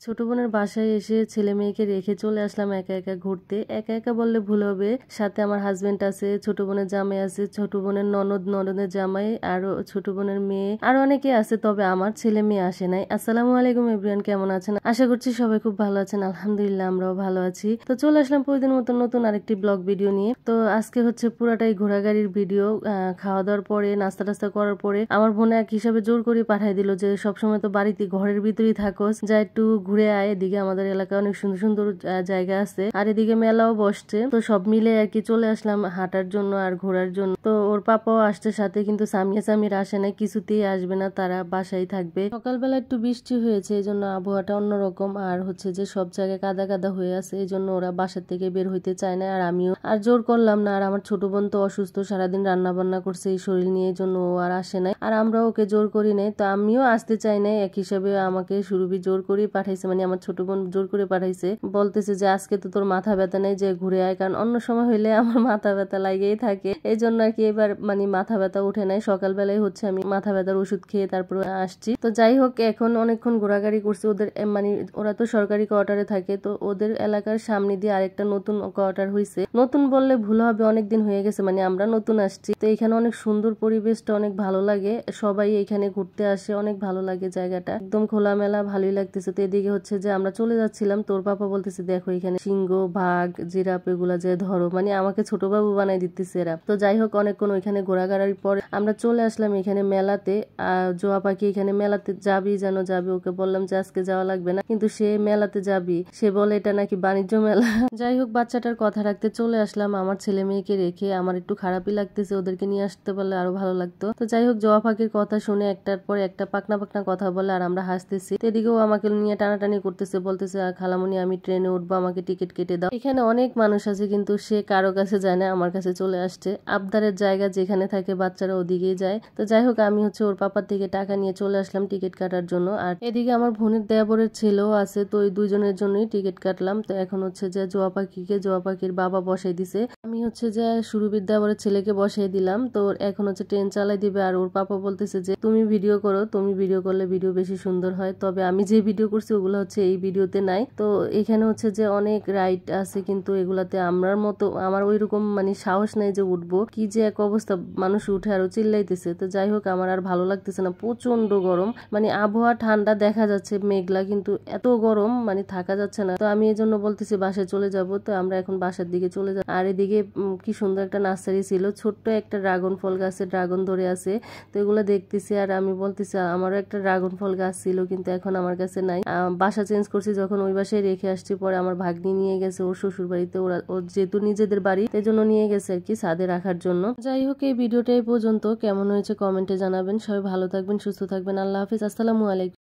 ছোট বোনের বাসায় এসে ছেলে মেয়েকে রেখে চলে আসলাম একা একা ঘুরতে। একা একা বললে ভুল হবে, সাথে আমার হাজবেন্ড আছে, ছোট বোনের জামাই আছে, ছোট বোনের ননদের জামাই, আরো ছোট বোনের মেয়ে, আরো অনেকে আছে, তবে আমার ছেলে মেয়ে আসে নাই। আসসালামু আলাইকুম এভরিওয়ান, কেমন আছেন? আশা করছি সবাই খুব ভালো আছেন। আলহামদুলিল্লাহ আমরাও ভালো আছি। তো চলে আসলাম প্রতিদিন মতন নতুন আরেকটি ব্লগ ভিডিও নিয়ে। তো আজকে হচ্ছে পুরাটাই ঘোরাঘুরির ভিডিও। খাওয়া দাওয়ার পরে নাস্তা টাস্তা করার পরে আমার বোনে এক হিসাবে জোর করে পাঠিয়ে দিল যে সবসময় তো বাড়িতে ঘরের ভিতরেই থাকোস, যা একটু ঘুরে আয়। এদিকে আমাদের এলাকায় অনেক সুন্দর সুন্দর জায়গা আছে, আর এদিকে মেলাও বসছে। তো সব মিলে আর কি চলে আসলাম হাঁটার জন্য আর ঘোরার জন্য। তো ওর পাপাও আসছে সাথে, কিন্তু সামির আসে না, কিছুতেই আসবে না, তারা বাসায় থাকবে। সকালবেলা একটু বৃষ্টি হয়েছে, এই জন্য আবহাওয়াটা অন্যরকম, আর হচ্ছে যে সব জায়গায় কাদা কাদা হয়ে আছে, এই জন্য ওরা বাসার থেকে বের হইতে চায় না, আর আমিও আর জোর করলাম না। আর আমার ছোট বোন তো অসুস্থ, সারাদিন রান্না বান্না করছে এই শরীর নিয়ে, এই জন্য ও আর আসে নাই, আর আমরা ওকে জোর করি নাই। তো আমিও আসতে চাই নাই, এক হিসাবে আমাকে সুরভি জোর করে পাঠাইছে, মানে আমার ছোট বোন জোর করে পাঠাইছে, বলতেছে যে আজকে তো তোর মাথা ব্যথা নেই, যে ঘুরে আয়। কারণ অন্য সময় হইলে আমার মাথা ব্যথা লাগেই থাকে, এই জন্য আর কি এবার মানে মাথা ব্যথা উঠে নাই। সকালবেলায় হচ্ছে আমি মাথা ব্যথার ওষুধ খেয়ে তারপর আসছি। তো যাই হোক, এখন অনেকক্ষণ ঘোরাঘুরি করছি। ওদের মানে ওরা তো সরকারি কোয়ার্টারে থাকে, তো ওদের এলাকার সামনে দিয়ে আরেকটা নতুন কোয়ার্টার হয়েছে। নতুন বললে ভুল হবে, অনেকদিন হয়ে গেছে, মানে আমরা নতুন আসছি। তো এখানে অনেক সুন্দর, পরিবেশটা অনেক ভালো লাগে, সবাই এখানে ঘুরতে আসে, অনেক ভালো লাগে জায়গাটা, একদম খোলামেলা, ভালোই লাগতেছে। তো এদিকে হচ্ছে যে আমরা চলে যাচ্ছিলাম, তোর পাপা বলতেছে দেখো এখানে সিংহ, বাঘ, জিরাফ এগুলা যে ধরো, মানে আমাকে ছোট বাবু বানাই দিতেছে এরা। তো যাই হোক, অনেকক্ষণ ওইখানে ঘোরাঘুরার পরে আমরা চলে আসলাম এখানে মেলাতে। জোয়া পাখি এখানে মেলাতে যাবি যেন যাবি, ওকে বললাম যে আজকে যাওয়া লাগবে না, কিন্তু সে মেলাতে যাবি, সে বলে এটা নাকি বাণিজ্য মেলা। যাই হোক, বাচ্চাটার কথা রাখতে চলে আসলাম আমার ছেলে মেয়েকে রেখে। আমার একটু খারাপই লাগতেছে, ওদেরকে নিয়ে আসতে পারলে আরো ভালো লাগতো। তো যাই হোক, জোয়া পাখির কথা শুনে একটার পর একটা পাকনা পাকনা কথা বলে, আর আমরা হাসতেছি। এদিকেও আমাকে নিয়ে টানাটানি করতেছে, বলতেছে খালামণি আমি ট্রেনে উঠবো, আমাকে টিকিট কেটে দাও। এখানে অনেক মানুষ আছে, কিন্তু সে কারো কাছে যায় না, আমার কাছে চলে আসছে। আবদারের জায়গা যেখানে থাকে বাচ্চারা ওদিকেই যায়। তো যাই হোক, আমি হচ্ছে ওর পাপার থেকে টাকা নিয়ে চলে আসলাম টিকিট কাটার জন্য। আর এদিকে আমার বোনের দেবরের ছেলেও আছে, তো ওই দুইজনের জন্যই টিকিট কাটলাম। তো এখন হচ্ছে যে জোয়া পাখির বাবা বসাই দিছে, আমি হচ্ছে যে সুরভির দেবরের ছেলেকে বসাই দিলাম। তো এখন হচ্ছে ট্রেন চালাই দিবে, আর ওর পাপা বলতেছে যে তুমি ভিডিও করো, তুমি ভিডিও করলে ভিডিও বেশি সুন্দর হয়। তবে আমি যে ভিডিও করছি ওগুলো হচ্ছে এই ভিডিওতে নাই। তো এখানে হচ্ছে যে অনেক রাইড আছে, কিন্তু এগুলাতে আমার ওইরকম মানে সাহস নাই যে উঠবো। কি যে এক অবস্থা, মানুষ উঠে আরো চিল্লাইতেছে। তো যাই হোক, আমার আর ভালো লাগতেছে না, প্রচন্ড গরম, মানে আবহাওয়া ঠান্ডা দেখা যাচ্ছে মেঘলা, কিন্তু এত গরম মানে থাকা যাচ্ছে না। তো আমি এই জন্য বলতেছি বাসায় চলে যাব। তো আমরা এখন বাসার দিকে চলে যাব। আর এদিকে কি সুন্দর একটা নার্সারি ছিল, ছোট্ট একটা ড্রাগন ফল গাছে ড্রাগন ধরে আছে। তো এগুলো দেখতেছি, আর আমি বলতেছি আমারও একটা ড্রাগন ফল গাছ ছিল, কিন্তু এখন আমার কাছে নাই। বাসা চেঞ্জ করছি যখন, ওই বাসায় রেখে আসছি। পরে আমার ভাগ্নি নিয়ে গেছে ওর শ্বশুর বাড়িতে, ওর যেহেতু নিজেদের বাড়ি, এই জন্য নিয়ে গেছে আর কি ছাদে রাখার জন্য। যাই হোক, এই ভিডিওটা এই পর্যন্ত, কেমন হয়েছে কমেন্টে জানাবেন। সবাই ভালো থাকবেন, সুস্থ থাকবেন, আল্লাহ হাফিজ, আসসালামু আলাইকুম।